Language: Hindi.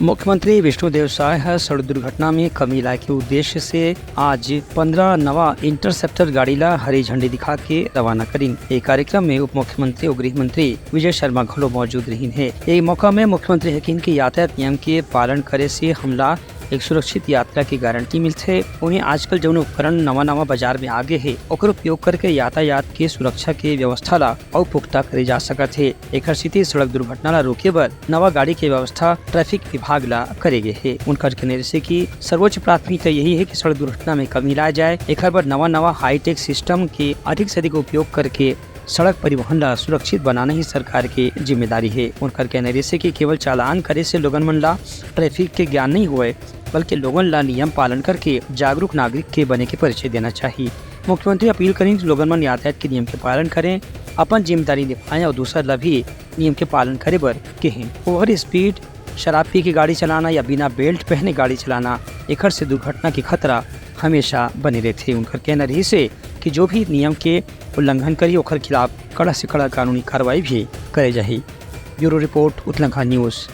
मुख्यमंत्री विष्णुदेव साय सड़क दुर्घटना में कमी लाए के उद्देश्य से आज 15 नवा इंटरसेप्टर गाड़ी ला हरी झंडी दिखा के रवाना करीन। एक कार्यक्रम में उप मुख्यमंत्री और गृह मंत्री विजय शर्मा घलो मौजूद रहीन है। एक मौका में मुख्यमंत्री हकीन के यातायात नियम के पालन करे से हमला एक सुरक्षित यात्रा की गारंटी मिलते। उन्हें आजकल जो उपकरण नवा बाजार में आगे है ओकर उपयोग करके यातायात के सुरक्षा के व्यवस्था ला और पुख्ता करे जा सकत है। एक स्थिति सड़क दुर्घटना ला रोके बर नवा गाड़ी के व्यवस्था ट्रैफिक विभाग ला करेगे है। उनकर कहने से कि सर्वोच्च प्राथमिकता यही है कि सड़क दुर्घटना में कमी लाया जाए। एक बार नवा हाईटेक सिस्टम के अधिक से अधिक उपयोग करके सड़क परिवहन ला सुरक्षित बनाना ही सरकार की जिम्मेदारी है। उनकर कहने से कि केवल चालान करे से लोगन मन ला ट्रैफिक के ज्ञान नहीं हुए बल्कि लोगन ला नियम पालन करके जागरूक नागरिक के बने के परिचय देना चाहिए। मुख्यमंत्री अपील करें कि लोगन मन यातायात के नियम के पालन करें, अपन जिम्मेदारी निभाएं और दूसरा ला भी नियम के पालन करे बर कहें। ओवर स्पीड, शराब पी के गाड़ी चलाना या बिना बेल्ट पहने गाड़ी चलाना एक से दुर्घटना की खतरा हमेशा बने रहते। उनकर कहना रही से कि जो भी नियम के उल्लंघन करी ओकर खिलाफ कड़ा से कड़ा कानूनी कार्रवाई भी करे जाही। Bureau report, Uttarakhand news.